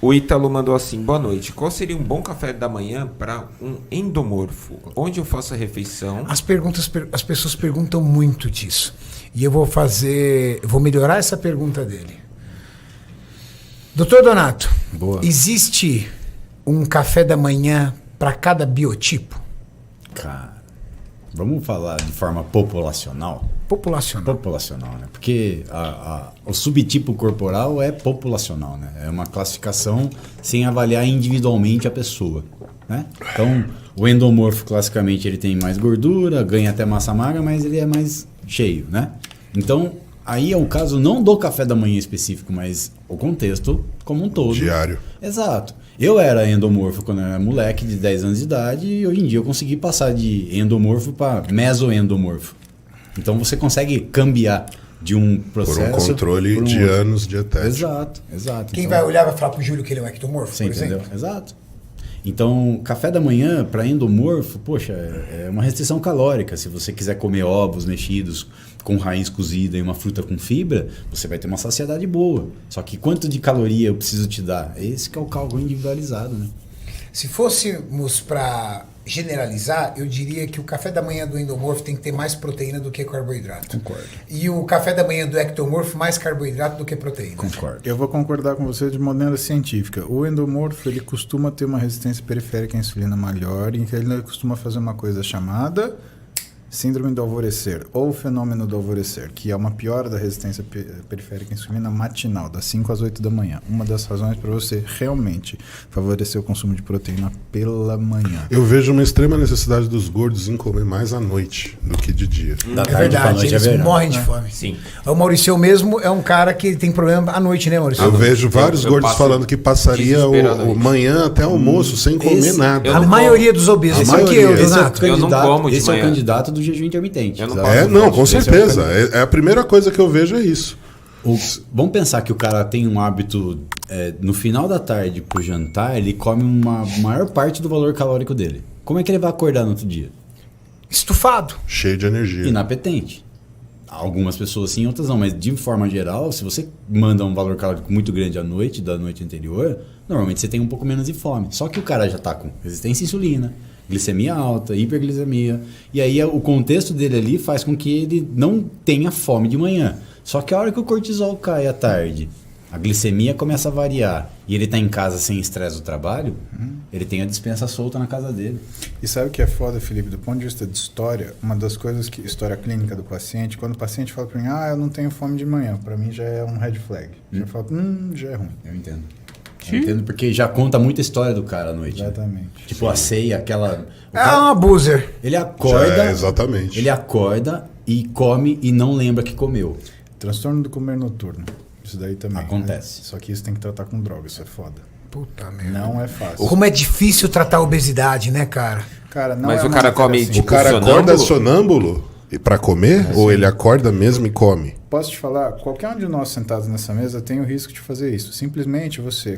O Ítalo mandou assim: boa noite. Qual seria um bom café da manhã para um endomorfo? Onde eu faço a refeição? As pessoas perguntam muito disso. E eu vou melhorar essa pergunta dele. Doutor Donato, Boa. existe um café da manhã para cada biotipo? Cara, vamos falar de forma populacional? Populacional, né? Porque o subtipo corporal é populacional, né? É uma classificação sem avaliar individualmente a pessoa, né? Então, o endomorfo, classicamente, ele tem mais gordura, ganha até massa magra, mas ele é mais cheio, né? Então, aí é o caso não do café da manhã específico, mas o contexto como um todo. Diário. Exato. Eu era endomorfo quando eu era moleque de 10 anos de idade e hoje em dia eu consegui passar de endomorfo para mesoendomorfo. Então você consegue cambiar de um processo... Por um controle de outro. anos dietético. Exato. Quem Então, vai olhar vai falar pro Júlio que ele é um ectomorfo, você por entendeu? exemplo? Exato. Então, café da manhã para endomorfo, poxa, é uma restrição calórica. Se você quiser comer ovos mexidos com raiz cozida e uma fruta com fibra, você vai ter uma saciedade boa. Só que quanto de caloria eu preciso te dar? Esse que é o cálculo individualizado, né? Se fôssemos para generalizar, eu diria que o café da manhã do endomorfo tem que ter mais proteína do que carboidrato. Concordo. E o café da manhã do ectomorfo mais carboidrato do que proteína. Concordo. Eu vou concordar com você de maneira científica. O endomorfo ele costuma ter uma resistência periférica à insulina maior e ele costuma fazer uma coisa chamada síndrome do alvorecer ou fenômeno do alvorecer, que é uma piora da resistência periférica à insulina matinal, das 5 às 8 da manhã. Uma das razões para você realmente favorecer o consumo de proteína pela manhã. Eu vejo uma extrema necessidade dos gordos em comer mais à noite do que de dia. Da É tarde pra verdade, noite eles é verão. morrem de fome. Sim. O Maurício mesmo é um cara que tem problema à noite, né, Maurício? Eu vejo vários eu gordos passo falando que passaria desesperadamente. o manhã até almoço sem comer Esse- nada. A maioria dos obesos. A Esse aqui, maioria. o Esse é o Donato. Eu não como de esse é o manhã. candidato do jejum intermitente. Eu não sabe? posso. É, não, com Esse é o certeza. candidato. É a primeira coisa que eu vejo é isso. Vamos pensar que o cara tem um hábito, no final da tarde pro jantar, ele come uma maior parte do valor calórico dele. Como é que ele vai acordar no outro dia? Estufado. Cheio de energia. Inapetente. Algumas pessoas sim, outras não, mas de forma geral, se você manda um valor calórico muito grande à noite, da noite anterior, normalmente você tem um pouco menos de fome. Só que o cara já está com resistência à insulina, glicemia alta, hiperglicemia, e aí o contexto dele ali faz com que ele não tenha fome de manhã. Só que a hora que o cortisol cai à tarde, a glicemia começa a variar e ele está em casa sem estresse do trabalho, ele tem a despensa solta na casa dele. E sabe o que é foda, Felipe? Do ponto de vista de história, uma das coisas que... História clínica do paciente, quando o paciente fala pra mim, eu não tenho fome de manhã, pra mim já é um red flag. Já falo, já é ruim. Eu entendo. Eu entendo porque já conta muita história do cara à noite. né? Exatamente. Tipo a ceia, aquela... o É cara- um abuser. Ele acorda... Já é, exatamente. Ele acorda e come e não lembra que comeu. Transtorno do comer noturno. Isso daí também. Acontece. Né? Só que isso tem que tratar com droga, isso é foda. Puta merda. Não é fácil. Como é difícil tratar a obesidade, né, cara? Cara, não Mas é o uma cara matéria come, assim. O tipo, cara sonâmbulo? acorda sonâmbulo pra comer? Ou ele acorda mesmo e come? Posso te falar, qualquer um de nós sentados nessa mesa tem o risco de fazer isso. Simplesmente você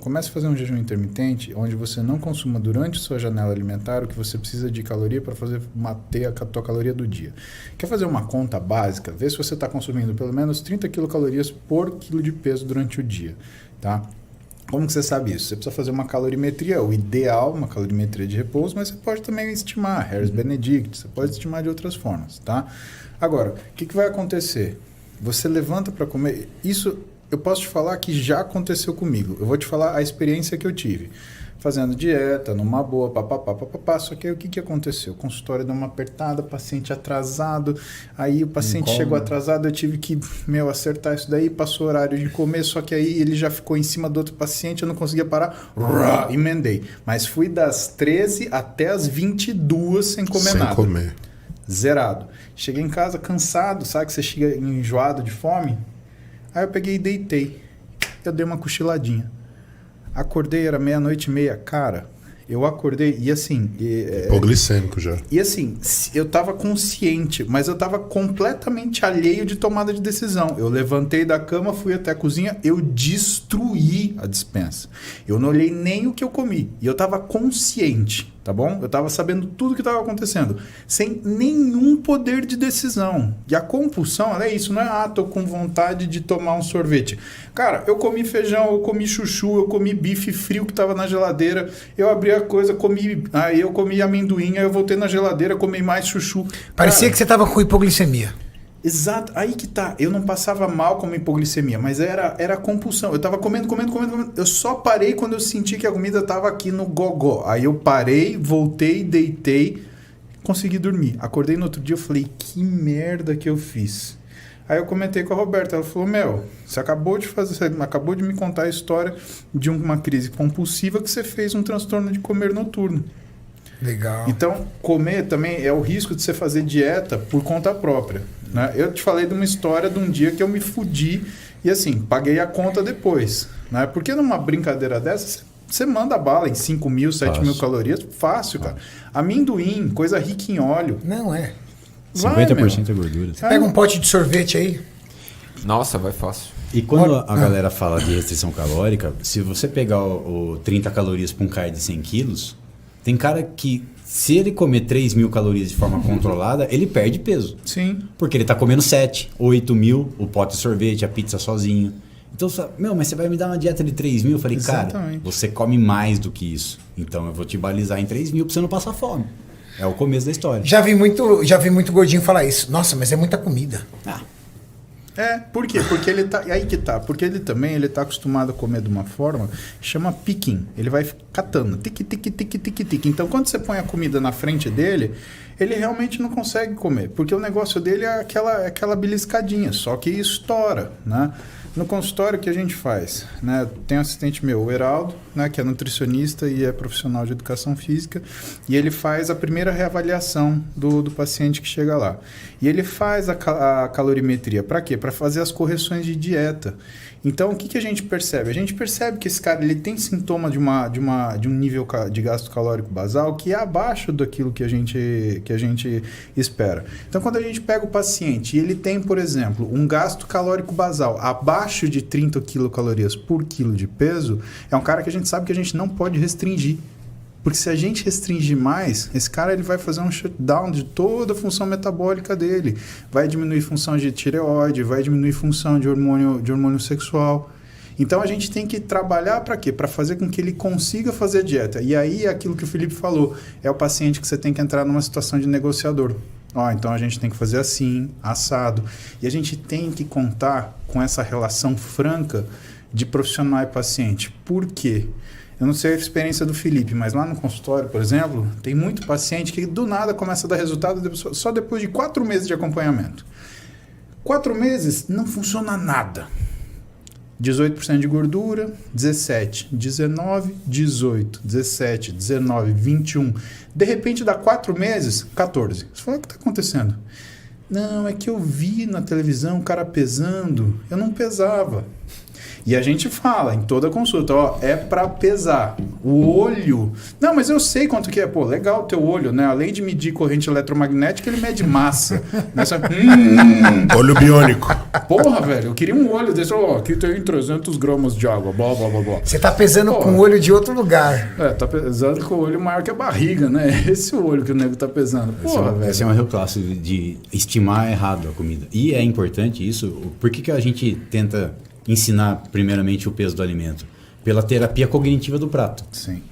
começa a fazer um jejum intermitente, onde você não consuma durante sua janela alimentar o que você precisa de caloria para manter a tua caloria do dia. Quer fazer uma conta básica? Vê se você está consumindo pelo menos 30 quilocalorias por quilo de peso durante o dia, tá? Como que você sabe isso? Você precisa fazer uma calorimetria, o ideal, uma calorimetria de repouso, mas você pode também estimar, Harris Benedict, você pode estimar de outras formas, tá? Agora, o que vai acontecer? Você levanta para comer, isso eu posso te falar que já aconteceu comigo, eu vou te falar a experiência que eu tive. Fazendo dieta, numa boa, papapá, só que aí o que aconteceu? O consultório deu uma apertada, paciente atrasado, aí o paciente chegou atrasado, eu tive que, acertar isso daí, passou o horário de comer, só que aí ele já ficou em cima do outro paciente, eu não conseguia parar, emendei. Mas fui das 13 até as 22 sem comer nada. Sem comer. Zerado. Cheguei em casa cansado, sabe que você chega enjoado de fome? Aí eu peguei e deitei. Eu dei uma cochiladinha. Acordei, era 00:30. Cara, eu acordei e assim... Hipoglicêmico já. E assim, eu tava consciente, mas eu tava completamente alheio de tomada de decisão. Eu levantei da cama, fui até a cozinha, eu destruí a despensa. Eu não olhei nem o que eu comi. E eu tava consciente. tá bom? Eu estava sabendo tudo que estava acontecendo, sem nenhum poder de decisão. E a compulsão, ela é isso, não é, tô com vontade de tomar um sorvete. Cara, eu comi feijão, eu comi chuchu, eu comi bife frio que estava na geladeira, eu abri a coisa, aí eu comi amendoim, aí eu voltei na geladeira, comi mais chuchu. Parecia Cara, que você tava com hipoglicemia. exato, aí que tá. Eu não passava mal com a hipoglicemia, mas era compulsão. Eu tava comendo. Eu só parei quando eu senti que a comida tava aqui no gogó. Aí eu parei, voltei, deitei, consegui dormir. Acordei no outro dia, eu falei, que merda que eu fiz. Aí eu comentei com a Roberta, ela falou, você acabou de me contar a história de uma crise compulsiva que você fez um transtorno de comer noturno. Legal. Então, comer também é o risco de você fazer dieta por conta própria, né? Eu te falei de uma história de um dia que eu me fudi e assim, paguei a conta depois, né? Porque numa brincadeira dessa, você manda bala em 5.000, 7.000 calorias, fácil, cara. Amendoim, coisa rica em óleo. Não é. 50% é gordura. Você pega um pote de sorvete aí. Nossa, vai fácil. E quando a galera fala de restrição calórica, se você pegar o 30 calorias para um cara de 100 quilos, tem cara que, se ele comer 3.000 calorias de forma controlada, ele perde peso. Sim. Porque ele tá comendo 7, 8.000, o pote de sorvete, a pizza sozinho. Então, mas você vai me dar uma dieta de 3.000? Eu falei, Exatamente. cara, você come mais do que isso. Então eu vou te balizar em 3.000 pra você não passar fome. É o começo da história. Já vi muito gordinho falar isso. Nossa, mas é muita comida. Por quê? Porque ele tá. Aí que tá. Porque ele tá acostumado a comer de uma forma que chama picking. Ele vai catando. Tique, tique, tique, tique, tique. Então, quando você põe a comida na frente dele, ele realmente não consegue comer. Porque o negócio dele é aquela beliscadinha, só que estoura, né? No consultório, o que a gente faz? Né? Tem um assistente meu, o Heraldo, né, que é nutricionista e é profissional de educação física, e ele faz a primeira reavaliação do paciente que chega lá. E ele faz a calorimetria. Para quê? Para fazer as correções de dieta. Então, o que a gente percebe? A gente percebe que esse cara ele tem sintoma de um nível de gasto calórico basal que é abaixo daquilo que a gente espera. Então, quando a gente pega o paciente e ele tem, por exemplo, um gasto calórico basal abaixo de 30 quilocalorias por quilo de peso, é um cara que a gente sabe que a gente não pode restringir. Porque se a gente restringir mais, esse cara ele vai fazer um shutdown de toda a função metabólica dele. Vai diminuir função de tireoide, vai diminuir função de hormônio sexual. Então a gente tem que trabalhar para quê? Para fazer com que ele consiga fazer a dieta. E aí é aquilo que o Felipe falou, é o paciente que você tem que entrar numa situação de negociador. Então a gente tem que fazer assim, assado. E a gente tem que contar com essa relação franca de profissional e paciente. Por quê? Eu não sei a experiência do Felipe, mas lá no consultório, por exemplo, tem muito paciente que do nada começa a dar resultado só depois de 4 meses de acompanhamento. 4 meses não funciona nada. 18% de gordura, 17, 19, 18, 17, 19, 21. De repente dá 4 meses, 14. Você fala, o que está acontecendo? Não, é que eu vi na televisão o cara pesando, eu não pesava. E a gente fala em toda consulta, é para pesar. O olho... Não, mas eu sei quanto que é. Pô, legal o teu olho, né? Além de medir corrente eletromagnética, ele mede massa. Né? Olho biônico. Porra, velho, eu queria um olho desse. Aqui tem 300 gramas de água, blá, blá, blá, blá. Você tá pesando com o olho de outro lugar. Tá pesando com o olho maior que a barriga, né? Esse é o olho que o nego tá pesando. Porra, velho. Esse é um erro clássico de estimar errado a comida. E é importante isso. Por que a gente tenta ensinar primeiramente o peso do alimento? Pela terapia cognitiva do prato. Sim.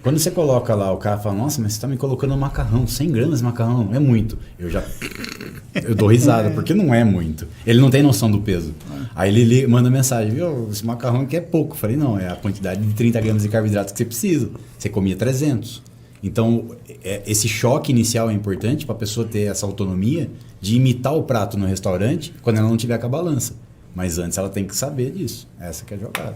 Quando você coloca lá, o cara fala, nossa, mas você tá me colocando macarrão, 100 gramas de macarrão, é muito. Eu dou risada, porque não é muito. Ele não tem noção do peso. Aí ele manda mensagem, viu, esse macarrão aqui é pouco. Eu falei, não, é a quantidade de 30 gramas de carboidratos que você precisa. Você comia 300. Então, esse choque inicial é importante para a pessoa ter essa autonomia de imitar o prato no restaurante quando ela não tiver com a balança. Mas antes ela tem que saber disso. Essa que é a jogada.